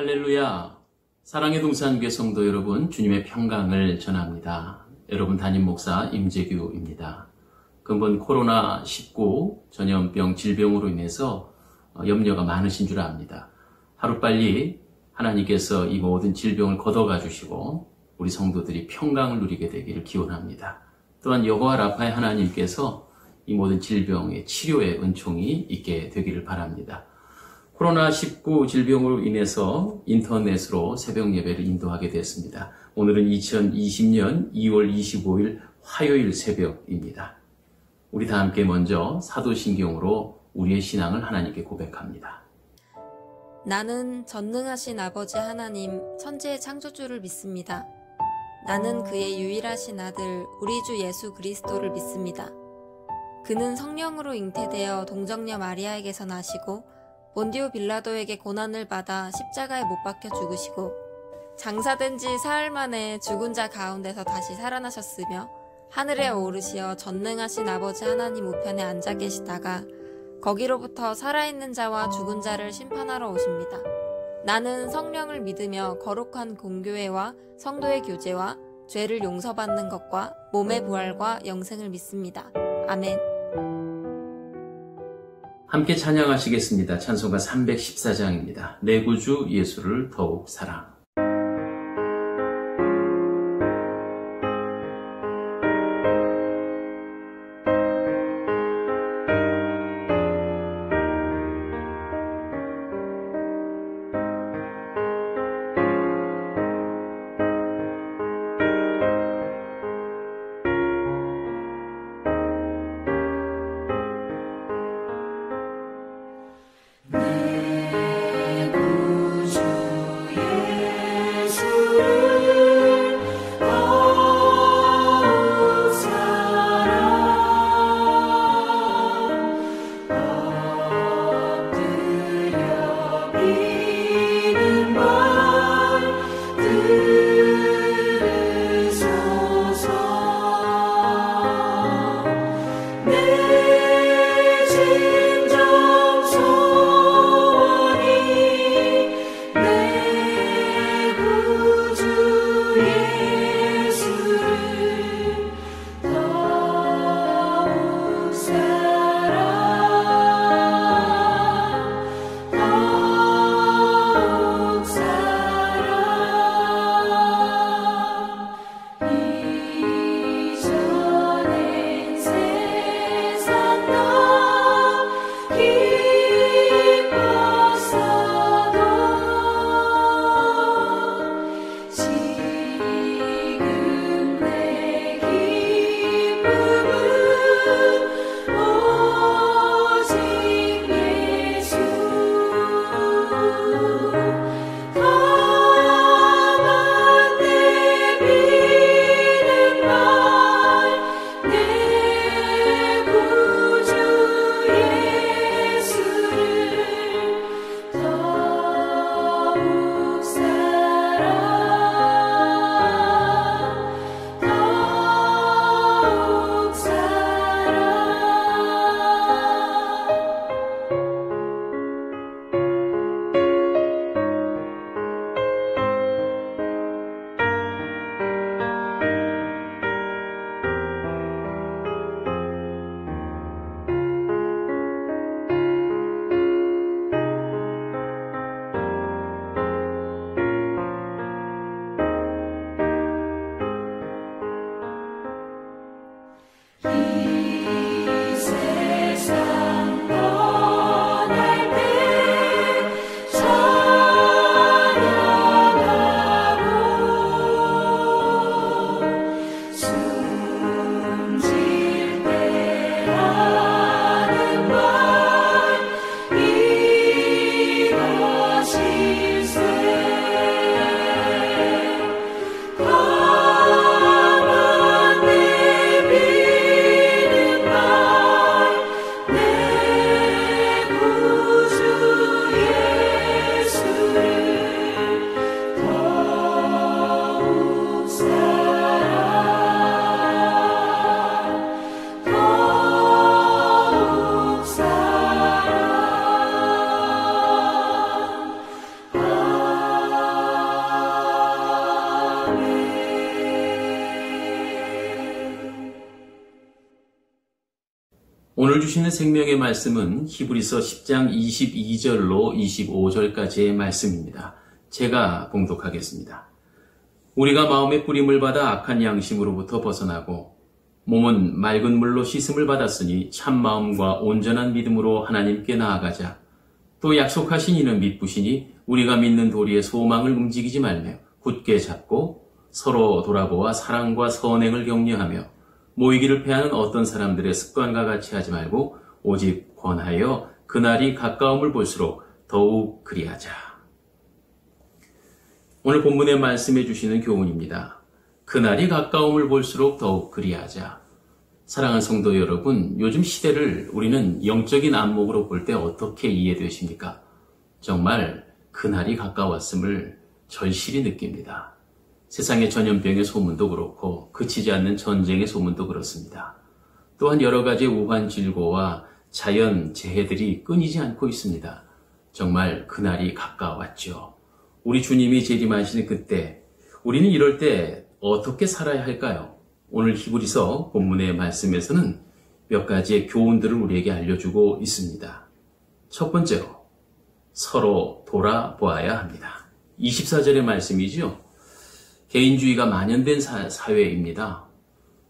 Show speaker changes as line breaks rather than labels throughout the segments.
할렐루야! 사랑의 동산교회 성도 여러분, 주님의 평강을 전합니다. 여러분 담임 목사 임재규입니다. 근본 코로나19 전염병 질병으로 인해서 염려가 많으신 줄 압니다. 하루빨리 하나님께서 이 모든 질병을 걷어가 주시고 우리 성도들이 평강을 누리게 되기를 기원합니다. 또한 여호와 라파의 하나님께서 이 모든 질병의 치료의 은총이 있게 되기를 바랍니다. 코로나19 질병으로 인해서 인터넷으로 새벽 예배를 인도하게 됐습니다. 오늘은 2020년 2월 25일 화요일 새벽입니다. 우리 다 함께 먼저 사도신경으로 우리의 신앙을 하나님께 고백합니다.
나는 전능하신 아버지 하나님 천지의 창조주를 믿습니다. 나는 그의 유일하신 아들 우리 주 예수 그리스도를 믿습니다. 그는 성령으로 잉태되어 동정녀 마리아에게서 나시고 본디오 빌라도에게 고난을 받아 십자가에 못 박혀 죽으시고 장사된 지 사흘 만에 죽은 자 가운데서 다시 살아나셨으며 하늘에 오르시어 전능하신 아버지 하나님 우편에 앉아 계시다가 거기로부터 살아있는 자와 죽은 자를 심판하러 오십니다. 나는 성령을 믿으며 거룩한 공교회와 성도의 교제와 죄를 용서받는 것과 몸의 부활과 영생을 믿습니다. 아멘.
함께 찬양하시겠습니다. 찬송가 314장입니다. 내 구주 예수를 더욱 사랑. 오늘 주시는 생명의 말씀은 히브리서 10장 22절로 25절까지의 말씀입니다. 제가 봉독하겠습니다. 우리가 마음의 뿌림을 받아 악한 양심으로부터 벗어나고 몸은 맑은 물로 씻음을 받았으니 참 마음과 온전한 믿음으로 하나님께 나아가자. 또 약속하신 이는 믿으시니 우리가 믿는 도리의 소망을 움직이지 말며 굳게 잡고 서로 돌아보아 사랑과 선행을 격려하며 모이기를 패하는 어떤 사람들의 습관과 같이 하지 말고 오직 권하여 그날이 가까움을 볼수록 더욱 그리하자. 오늘 본문에 말씀해 주시는 교훈입니다. 그날이 가까움을 볼수록 더욱 그리하자. 사랑하는 성도 여러분, 요즘 시대를 우리는 영적인 안목으로 볼 때 어떻게 이해되십니까? 정말 그날이 가까웠음을 절실히 느낍니다. 세상의 전염병의 소문도 그렇고 그치지 않는 전쟁의 소문도 그렇습니다. 또한 여러 가지 우한 질고와 자연 재해들이 끊이지 않고 있습니다. 정말 그날이 가까웠죠. 우리 주님이 재림하시는 그때 우리는 이럴 때 어떻게 살아야 할까요? 오늘 히브리서 본문의 말씀에서는 몇 가지의 교훈들을 우리에게 알려주고 있습니다. 첫 번째로 서로 돌아보아야 합니다. 24절의 말씀이죠. 개인주의가 만연된 사회입니다.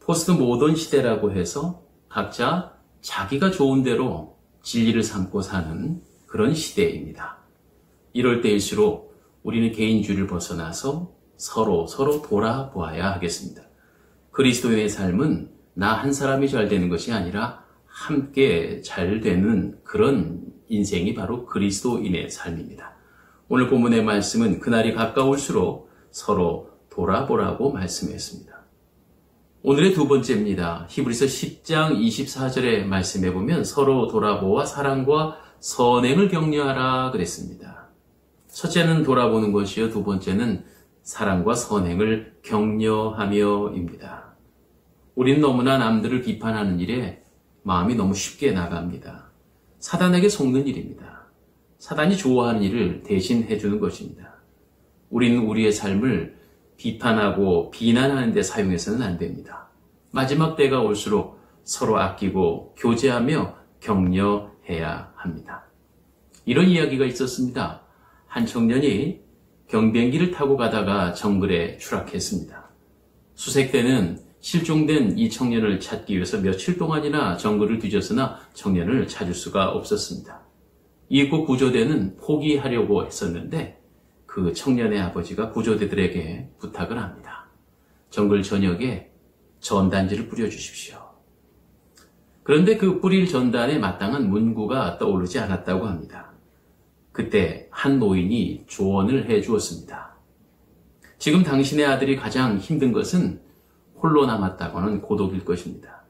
포스트 모던 시대라고 해서 각자 자기가 좋은 대로 진리를 삼고 사는 그런 시대입니다. 이럴 때일수록 우리는 개인주의를 벗어나서 서로 돌아보아야 하겠습니다. 그리스도인의 삶은 나 한 사람이 잘 되는 것이 아니라 함께 잘 되는 그런 인생이 바로 그리스도인의 삶입니다. 오늘 본문의 말씀은 그날이 가까울수록 서로 돌아보라고 말씀했습니다. 오늘의 두 번째입니다. 히브리서 10장 24절의 말씀에 보면 서로 돌아보아 사랑과 선행을 격려하라 그랬습니다. 첫째는 돌아보는 것이요, 두 번째는 사랑과 선행을 격려하며입니다. 우리는 너무나 남들을 비판하는 일에 마음이 너무 쉽게 나갑니다. 사단에게 속는 일입니다. 사단이 좋아하는 일을 대신 해주는 것입니다. 우리는 우리의 삶을 비판하고 비난하는 데 사용해서는 안 됩니다. 마지막 때가 올수록 서로 아끼고 교제하며 격려해야 합니다. 이런 이야기가 있었습니다. 한 청년이 경비행기를 타고 가다가 정글에 추락했습니다. 수색대는 실종된 이 청년을 찾기 위해서 며칠 동안이나 정글을 뒤졌으나 청년을 찾을 수가 없었습니다. 이윽고 구조대는 포기하려고 했었는데 그 청년의 아버지가 구조대들에게 부탁을 합니다. 정글 전역에 전단지를 뿌려주십시오. 그런데 그 뿌릴 전단에 마땅한 문구가 떠오르지 않았다고 합니다. 그때 한 노인이 조언을 해주었습니다. 지금 당신의 아들이 가장 힘든 것은 홀로 남았다고는 고독일 것입니다.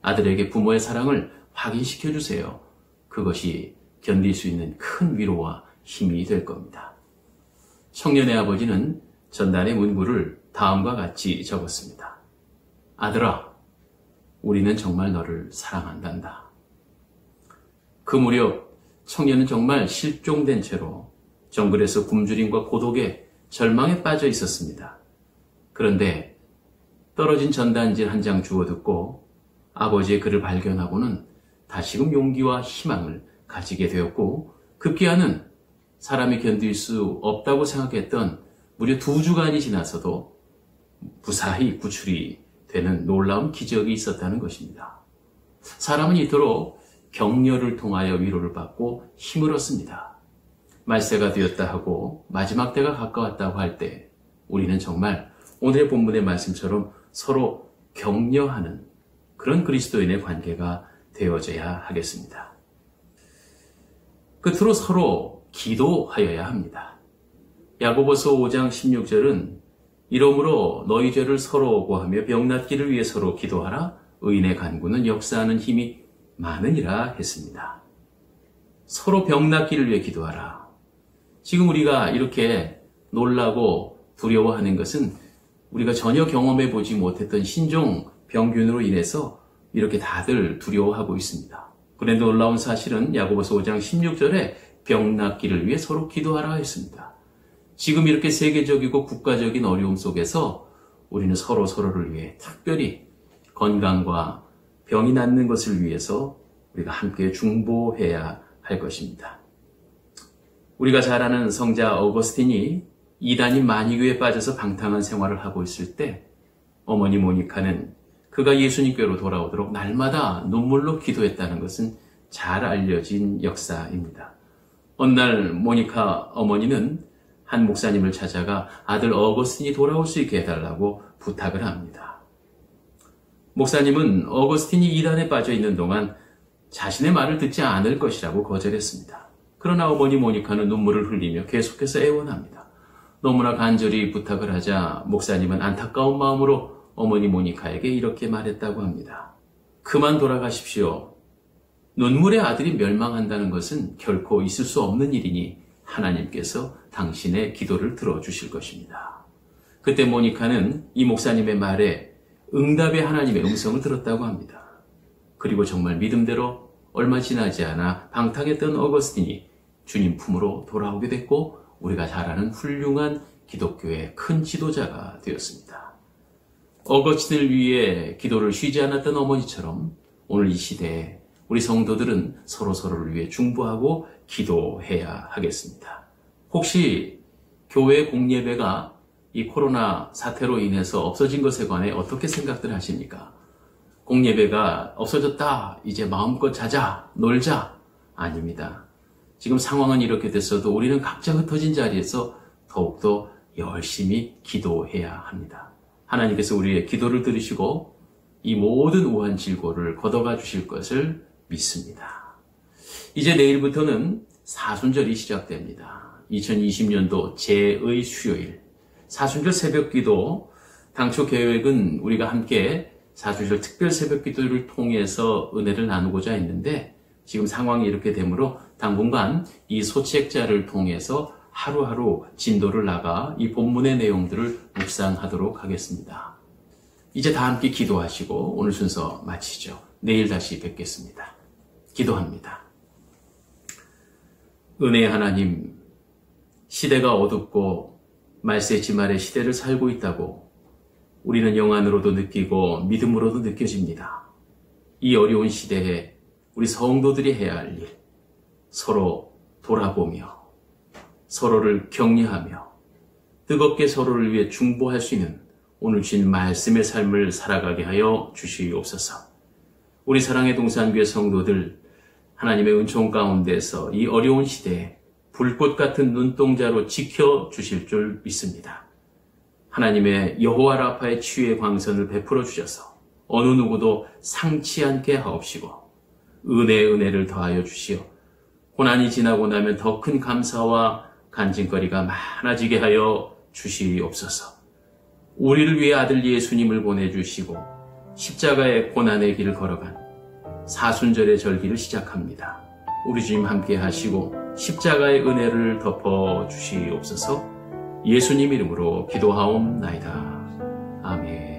아들에게 부모의 사랑을 확인시켜 주세요. 그것이 견딜 수 있는 큰 위로와 힘이 될 겁니다. 청년의 아버지는 전단의 문구를 다음과 같이 적었습니다. 아들아, 우리는 정말 너를 사랑한단다. 그 무렵 청년은 정말 실종된 채로 정글에서 굶주림과 고독에 절망에 빠져 있었습니다. 그런데 떨어진 전단지를 한 장 주워 듣고 아버지의 글을 발견하고는 다시금 용기와 희망을 가지게 되었고 급기야는 사람이 견딜 수 없다고 생각했던 무려 2주간이 지나서도 무사히 구출이 되는 놀라운 기적이 있었다는 것입니다. 사람은 이토록 격려를 통하여 위로를 받고 힘을 얻습니다. 말세가 되었다 하고 마지막 때가 가까웠다고 할 때 우리는 정말 오늘의 본문의 말씀처럼 서로 격려하는 그런 그리스도인의 관계가 되어져야 하겠습니다. 끝으로 서로 기도하여야 합니다. 야고보서 5장 16절은 이러므로 너희 죄를 서로 고하며 병낫기를 위해 서로 기도하라. 의인의 간구는 역사하는 힘이 많으니라 했습니다. 서로 병낫기를 위해 기도하라. 지금 우리가 이렇게 놀라고 두려워하는 것은 우리가 전혀 경험해 보지 못했던 신종 병균으로 인해서 이렇게 다들 두려워하고 있습니다. 그런데 놀라운 사실은 야고보서 5장 16절에 병낫기를 위해 서로 기도하라 했습니다. 지금 이렇게 세계적이고 국가적인 어려움 속에서 우리는 서로를 위해 특별히 건강과 병이 낫는 것을 위해서 우리가 함께 중보해야 할 것입니다. 우리가 잘 아는 성자 어거스틴이 이단인 마니교에 빠져서 방탕한 생활을 하고 있을 때 어머니 모니카는 그가 예수님께로 돌아오도록 날마다 눈물로 기도했다는 것은 잘 알려진 역사입니다. 어느 날 모니카 어머니는 한 목사님을 찾아가 아들 어거스틴이 돌아올 수 있게 해달라고 부탁을 합니다. 목사님은 어거스틴이 이단에 빠져 있는 동안 자신의 말을 듣지 않을 것이라고 거절했습니다. 그러나 어머니 모니카는 눈물을 흘리며 계속해서 애원합니다. 너무나 간절히 부탁을 하자 목사님은 안타까운 마음으로 어머니 모니카에게 이렇게 말했다고 합니다. 그만 돌아가십시오. 눈물의 아들이 멸망한다는 것은 결코 있을 수 없는 일이니 하나님께서 당신의 기도를 들어주실 것입니다. 그때 모니카는 이 목사님의 말에 응답의 하나님의 음성을 들었다고 합니다. 그리고 정말 믿음대로 얼마 지나지 않아 방탕했던 어거스틴이 주님 품으로 돌아오게 됐고 우리가 잘 아는 훌륭한 기독교의 큰 지도자가 되었습니다. 어거스틴을 위해 기도를 쉬지 않았던 어머니처럼 오늘 이 시대에 우리 성도들은 서로서로를 위해 중보하고 기도해야 하겠습니다. 혹시 교회 공예배가 이 코로나 사태로 인해서 없어진 것에 관해 어떻게 생각들 하십니까? 공예배가 없어졌다, 이제 마음껏 자자, 놀자. 아닙니다. 지금 상황은 이렇게 됐어도 우리는 각자 흩어진 자리에서 더욱더 열심히 기도해야 합니다. 하나님께서 우리의 기도를 들으시고 이 모든 우한 질고를 걷어가 주실 것을 믿습니다. 이제 내일부터는 사순절이 시작됩니다. 2020년도 제의 수요일 사순절 새벽기도, 당초 계획은 우리가 함께 사순절 특별 새벽기도를 통해서 은혜를 나누고자 했는데 지금 상황이 이렇게 되므로 당분간 이 소책자를 통해서 하루하루 진도를 나가 이 본문의 내용들을 묵상하도록 하겠습니다. 이제 다 함께 기도하시고 오늘 순서 마치죠. 내일 다시 뵙겠습니다. 기도합니다. 은혜의 하나님, 시대가 어둡고 말세지말의 시대를 살고 있다고 우리는 영안으로도 느끼고 믿음으로도 느껴집니다. 이 어려운 시대에 우리 성도들이 해야 할 일, 서로 돌아보며 서로를 격려하며 뜨겁게 서로를 위해 중보할 수 있는 오늘 주신 말씀의 삶을 살아가게 하여 주시옵소서. 우리 사랑의 동산교회 성도들, 하나님의 은총 가운데서 이 어려운 시대에 불꽃 같은 눈동자로 지켜주실 줄 믿습니다. 하나님의 여호와 라파의 치유의 광선을 베풀어 주셔서 어느 누구도 상치 않게 하옵시고 은혜를 더하여 주시어 고난이 지나고 나면 더 큰 감사와 간증거리가 많아지게 하여 주시옵소서. 우리를 위해 아들 예수님을 보내주시고 십자가의 고난의 길을 걸어간 사순절의 절기를 시작합니다. 우리 주님 함께 하시고 십자가의 은혜를 덮어 주시옵소서. 예수님 이름으로 기도하옵나이다. 아멘.